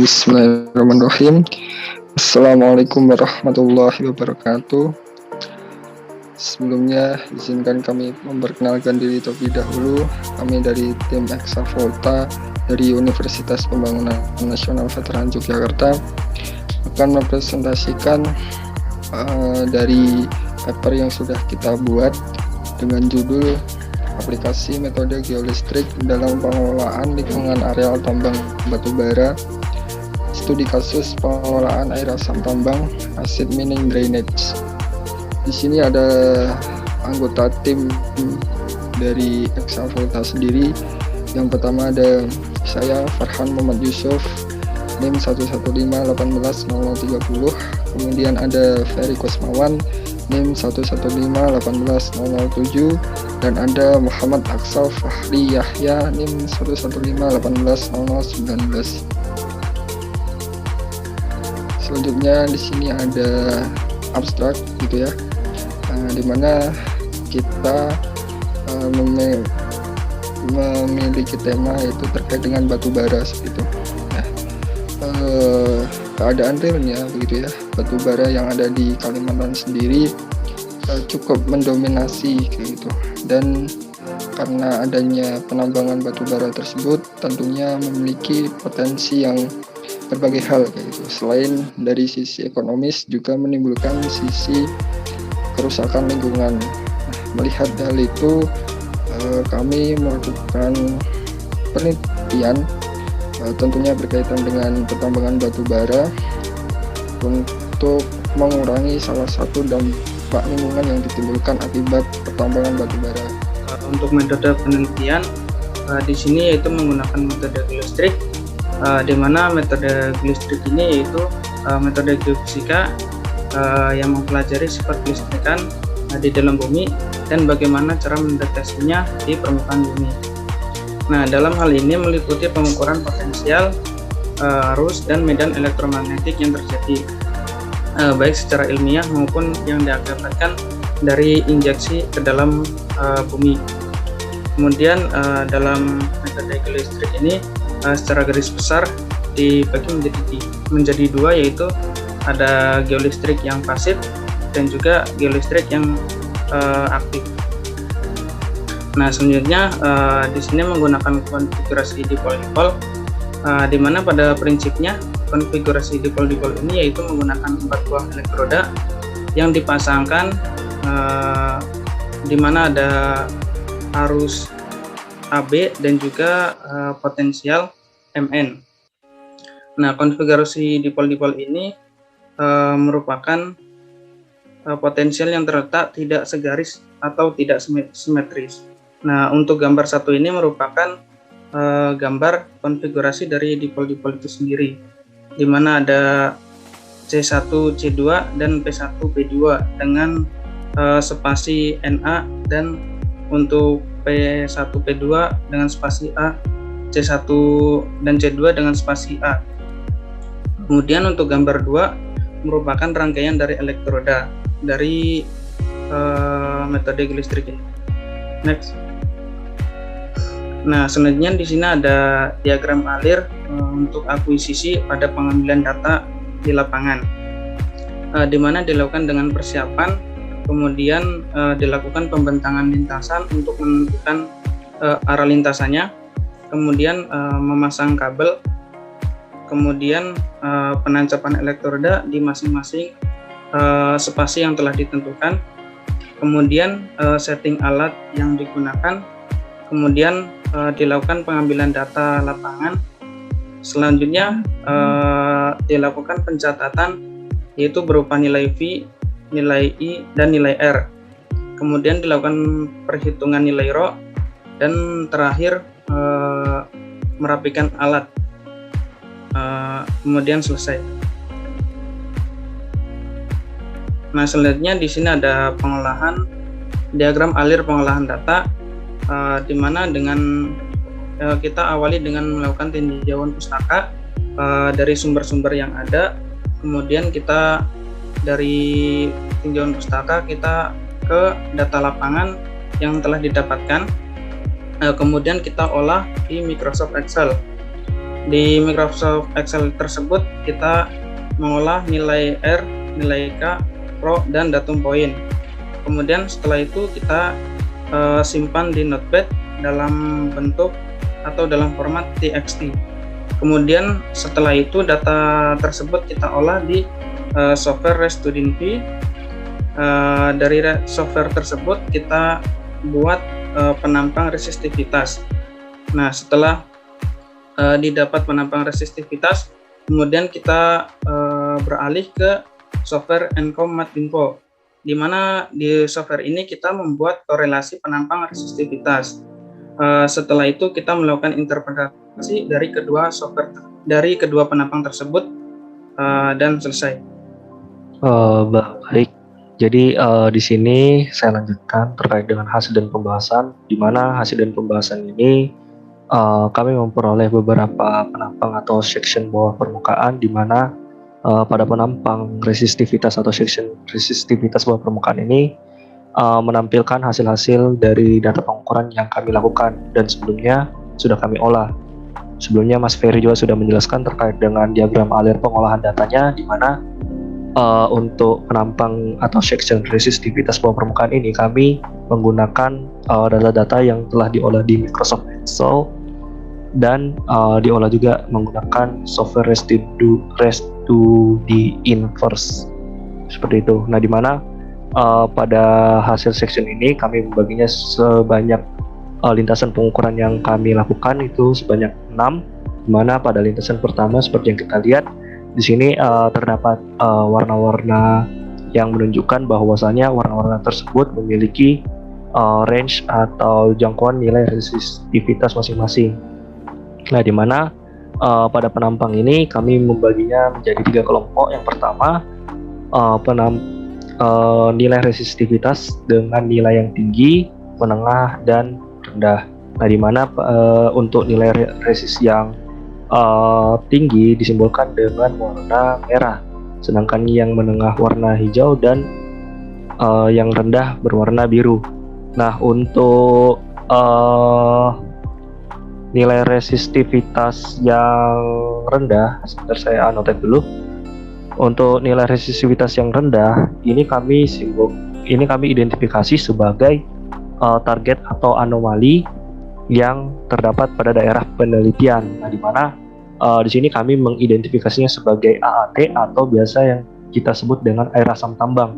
Bismillahirrahmanirrahim. Assalamualaikum warahmatullahi wabarakatuh. Sebelumnya izinkan kami memperkenalkan diri terlebih dahulu. Kami dari tim Exavolta dari Universitas Pembangunan Nasional Veteran Yogyakarta akan mempresentasikan dari paper yang sudah kita buat dengan judul aplikasi metode geolistrik dalam pengelolaan lingkungan areal tambang batubara, studi kasus pengelolaan air asam tambang, acid mining drainage. Di sini ada anggota tim dari Exavolta sendiri. Yang pertama ada saya, Farhan Muhammad Yusuf, NIM 115180030. Kemudian ada Ferry Kusmawan, NIM 115180007, dan ada Muhammad Aksal Fahri Yahya, NIM 115180019. Selanjutnya di sini ada abstrak gitu ya, dimana kita memiliki tema yaitu terkait dengan batu bara seperti itu. Keadaan realnya begitu ya, batu bara yang ada di Kalimantan sendiri cukup mendominasi kayak gitu, dan karena adanya penambangan batu bara tersebut tentunya memiliki potensi yang berbagai hal kayak gitu. Selain dari sisi ekonomis juga menimbulkan sisi kerusakan lingkungan. Melihat hal itu kami melakukan penelitian tentunya berkaitan dengan pertambangan batu bara untuk mengurangi salah satu dampak lingkungan yang ditimbulkan akibat pertambangan batu bara. Untuk metode penelitian di sini yaitu menggunakan metode geolistrik, di mana metode geolistrik ini yaitu metode geofisika yang mempelajari sifat kelistrikan di dalam bumi dan bagaimana cara mendeteksinya di permukaan bumi. Nah, dalam hal ini meliputi pengukuran potensial, arus, dan medan elektromagnetik yang terjadi, baik secara ilmiah maupun yang diakibatkan dari injeksi ke dalam bumi. Kemudian dalam metode geolistrik ini secara garis besar dibagi menjadi dua, yaitu ada geolistrik yang pasif dan juga geolistrik yang aktif. Nah, selanjutnya di sini menggunakan konfigurasi dipol-dipol, di mana pada prinsipnya konfigurasi dipol-dipol ini yaitu menggunakan 4 buah elektroda yang dipasangkan, di mana ada arus AB dan juga potensial MN. Nah, konfigurasi dipol-dipol ini merupakan potensial yang terletak tidak segaris atau tidak simetris. Nah, untuk gambar satu ini merupakan gambar konfigurasi dari dipol-dipol itu sendiri, di mana ada C1, C2, dan P1, P2 dengan spasi NA, dan untuk P1, P2 dengan spasi A, C1 dan C2 dengan spasi A. Kemudian untuk gambar 2 merupakan rangkaian dari elektroda dari metode geolistrik ini. Next. Nah, selanjutnya di sini ada diagram alir untuk akuisisi pada pengambilan data di lapangan, di mana dilakukan dengan persiapan, kemudian dilakukan pembentangan lintasan untuk menentukan arah lintasannya, kemudian memasang kabel, kemudian penancapan elektroda di masing-masing spasi yang telah ditentukan, kemudian setting alat yang digunakan, kemudian dilakukan pengambilan data lapangan. Selanjutnya dilakukan pencatatan, yaitu berupa nilai V, nilai I, dan nilai R. Kemudian dilakukan perhitungan nilai RO, dan terakhir merapikan alat. Kemudian selesai. Nah, selanjutnya di sini ada pengolahan, diagram alir pengolahan data, di mana dengan kita awali dengan melakukan tinjauan pustaka dari sumber-sumber yang ada, kemudian kita dari tinjauan pustaka kita ke data lapangan yang telah didapatkan, kemudian kita olah di Microsoft Excel. Di Microsoft Excel tersebut kita mengolah nilai R, nilai K, Pro, dan datum poin. Kemudian setelah itu kita simpan di Notepad dalam bentuk atau dalam format txt. Kemudian setelah itu data tersebut kita olah di software ResToDinV. Dari software tersebut kita buat penampang resistivitas. Nah, setelah didapat penampang resistivitas, kemudian kita beralih ke software Encom.Matinfo, di mana di software ini kita membuat korelasi penampang resistivitas. Setelah itu kita melakukan interpretasi dari kedua penampang tersebut dan selesai. Baik. Jadi di sini saya lanjutkan terkait dengan hasil dan pembahasan, di mana hasil dan pembahasan ini kami memperoleh beberapa penampang atau section bawah permukaan, di mana pada penampang resistivitas atau section resistivitas bawah permukaan ini menampilkan hasil-hasil dari data pengukuran yang kami lakukan dan sebelumnya sudah kami olah. Sebelumnya Mas Ferry juga sudah menjelaskan terkait dengan diagram alir pengolahan datanya, di mana untuk penampang atau section resistivitas bawah permukaan ini kami menggunakan data-data yang telah diolah di Microsoft Excel dan diolah juga menggunakan software ResToDinverse seperti itu. Nah, di mana pada hasil section ini kami membaginya sebanyak lintasan pengukuran yang kami lakukan itu sebanyak 6, di mana pada lintasan pertama seperti yang kita lihat di sini terdapat warna-warna yang menunjukkan bahwasanya warna-warna tersebut memiliki range atau jangkauan nilai resistivitas masing-masing. Nah, di mana pada penampang ini kami membaginya menjadi 3 kelompok. Yang pertama nilai resistivitas dengan nilai yang tinggi, menengah, dan rendah. Nah, di mana untuk nilai resist yang tinggi disimbolkan dengan warna merah, sedangkan yang menengah warna hijau dan yang rendah berwarna biru. Nah, untuk nilai resistivitas yang rendah, sebentar saya anotate dulu. Untuk nilai resistivitas yang rendah ini kami identifikasi sebagai target atau anomali yang terdapat pada daerah penelitian. Nah, di mana di sini kami mengidentifikasinya sebagai AAT atau biasa yang kita sebut dengan air asam tambang.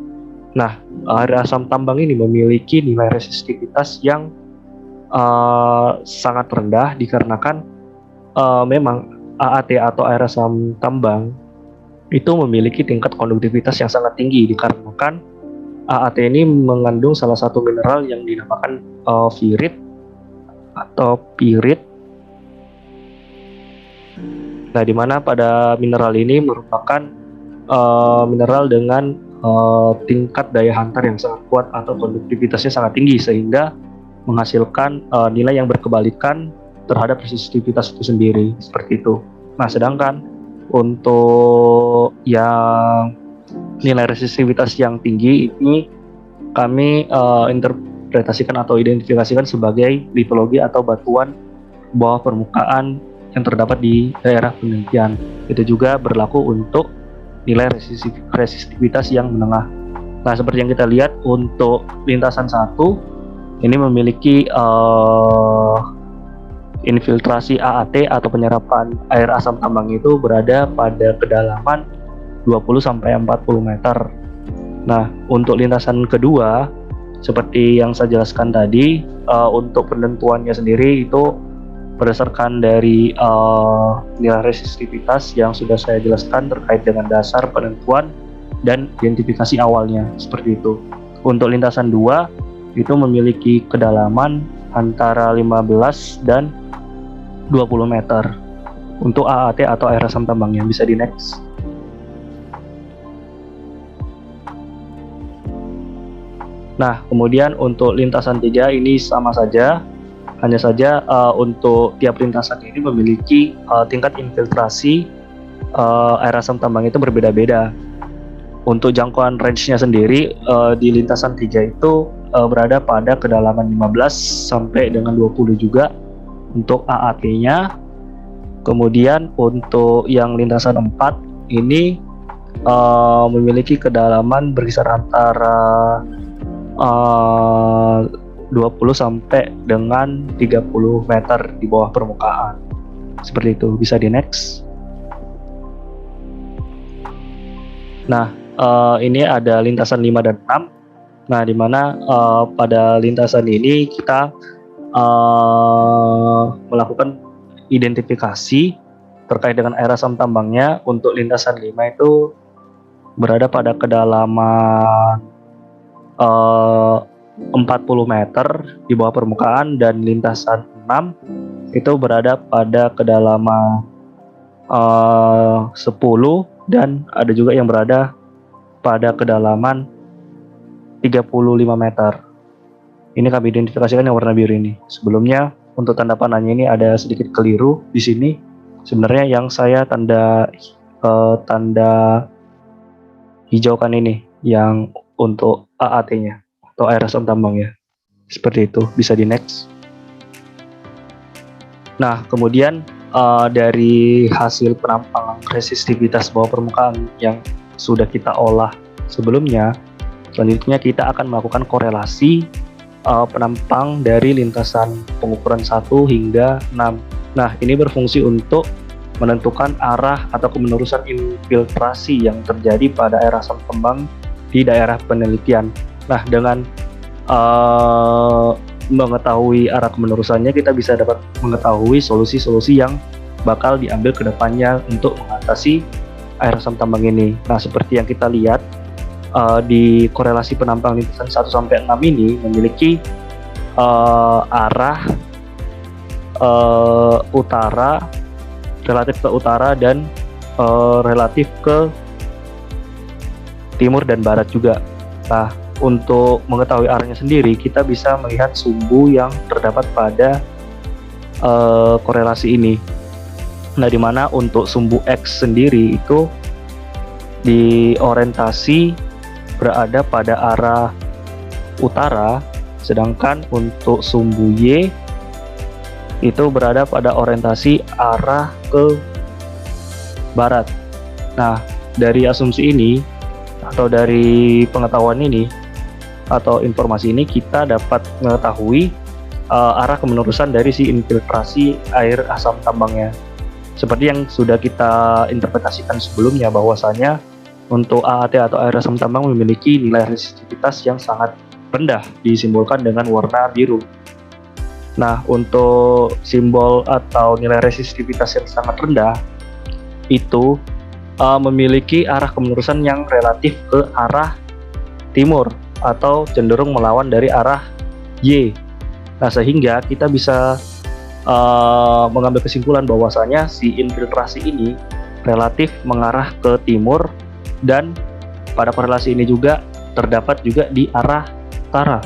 Nah, air asam tambang ini memiliki nilai resistivitas yang sangat rendah dikarenakan memang AAT atau air asam tambang itu memiliki tingkat konduktivitas yang sangat tinggi dikarenakan AAT ini mengandung salah satu mineral yang dinamakan ferrit atau pirit. Nah, di mana pada mineral ini merupakan mineral dengan tingkat daya hantar yang sangat kuat atau konduktivitasnya sangat tinggi sehingga menghasilkan nilai yang berkebalikan terhadap resistivitas itu sendiri, seperti itu. Nah, sedangkan untuk yang nilai resistivitas yang tinggi ini kami interpretasikan atau identifikasikan sebagai litologi atau batuan bawah permukaan yang terdapat di daerah penelitian. Itu juga berlaku untuk nilai resistivitas yang menengah. Nah, seperti yang kita lihat untuk lintasan 1 ini memiliki infiltrasi AAT atau penyerapan air asam tambang itu berada pada kedalaman 20-40 meter. Nah, untuk lintasan kedua seperti yang saya jelaskan tadi, untuk penentuannya sendiri itu berdasarkan dari nilai resistivitas yang sudah saya jelaskan terkait dengan dasar penentuan dan identifikasi awalnya, seperti itu. Untuk lintasan 2 itu memiliki kedalaman antara 15 dan 20 meter untuk AAT atau air asam tambangnya. Bisa di next. Nah, kemudian untuk lintasan 3 ini sama saja, hanya saja untuk tiap lintasan ini memiliki tingkat infiltrasi air asam tambang itu berbeda-beda. Untuk jangkauan range-nya sendiri di lintasan 3 itu berada pada kedalaman 15 sampai dengan 20 juga untuk AAT-nya. Kemudian untuk yang lintasan 4 ini memiliki kedalaman berkisar antara 20 sampai dengan 30 meter di bawah permukaan. Seperti itu, bisa di next. Nah, ini ada lintasan 5 dan 6. Nah, di mana pada lintasan ini kita melakukan identifikasi terkait dengan air asam tambangnya. Untuk lintasan 5 itu berada pada kedalaman 40 meter di bawah permukaan, dan lintasan 6 itu berada pada kedalaman 10, dan ada juga yang berada pada kedalaman 35 meter. Ini kami identifikasikan yang warna biru ini. Sebelumnya untuk tanda panahnya ini ada sedikit keliru di sini. Sebenarnya yang saya tanda hijaukan ini yang untuk AAT-nya atau air asam tambang ya. Seperti itu, bisa di next. Nah, kemudian dari hasil penampangan resistivitas bawah permukaan yang sudah kita olah sebelumnya, selanjutnya kita akan melakukan korelasi penampang dari lintasan pengukuran 1 hingga 6. Nah, ini berfungsi untuk menentukan arah atau kemenerusan infiltrasi yang terjadi pada air asam tambang di daerah penelitian. Nah, dengan mengetahui arah kemenerusannya, kita bisa dapat mengetahui solusi-solusi yang bakal diambil ke depannya untuk mengatasi air asam tambang ini. Nah, seperti yang kita lihat di korelasi penampang lintasan 1 sampai 6 ini memiliki arah utara, relatif ke utara, dan relatif ke timur dan barat juga. Nah, untuk mengetahui arahnya sendiri, kita bisa melihat sumbu yang terdapat pada korelasi ini. Nah, di mana untuk sumbu X sendiri itu diorientasi berada pada arah utara, sedangkan untuk sumbu Y itu berada pada orientasi arah ke barat. Nah, dari asumsi ini atau dari pengetahuan ini atau informasi ini, kita dapat mengetahui arah kemenerusan dari si infiltrasi air asam tambangnya. Seperti yang sudah kita interpretasikan sebelumnya, bahwasanya untuk AAT atau air asam tambang memiliki nilai resistivitas yang sangat rendah, disimbolkan dengan warna biru. Nah, untuk simbol atau nilai resistivitas yang sangat rendah itu memiliki arah kemenerusan yang relatif ke arah timur atau cenderung melawan dari arah Y. Nah, sehingga kita bisa mengambil kesimpulan bahwasanya si infiltrasi ini relatif mengarah ke timur, dan pada korelasi ini juga terdapat juga di arah utara.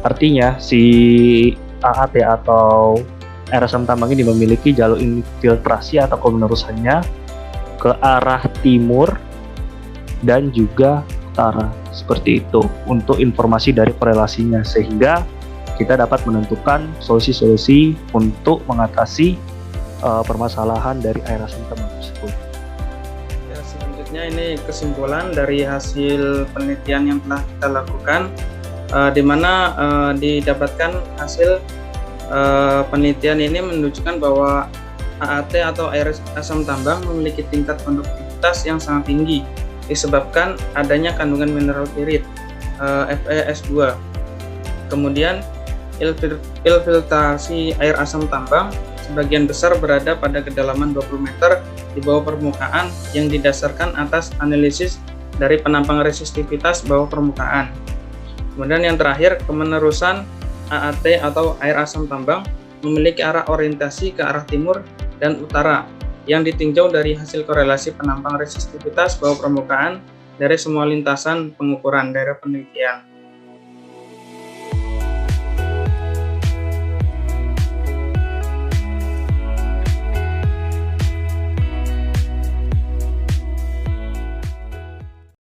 Artinya si AAT atau air asam tambang ini memiliki jalur infiltrasi atau kemenerusannya ke arah timur dan juga utara. Seperti itu untuk informasi dari korelasinya, sehingga kita dapat menentukan solusi-solusi untuk mengatasi permasalahan dari air asam tambang tersebut. Ya, selanjutnya ini kesimpulan dari hasil penelitian yang telah kita lakukan, di mana didapatkan hasil penelitian ini menunjukkan bahwa AAT atau air asam tambang memiliki tingkat konduktivitas yang sangat tinggi disebabkan adanya kandungan mineral pirit FeS2. Kemudian infiltrasi air asam tambang sebagian besar berada pada kedalaman 20 meter di bawah permukaan yang didasarkan atas analisis dari penampang resistivitas bawah permukaan. Kemudian yang terakhir, kemenerusan AAT atau air asam tambang memiliki arah orientasi ke arah timur dan utara yang ditinjau dari hasil korelasi penampang resistivitas bawah permukaan dari semua lintasan pengukuran daerah penelitian.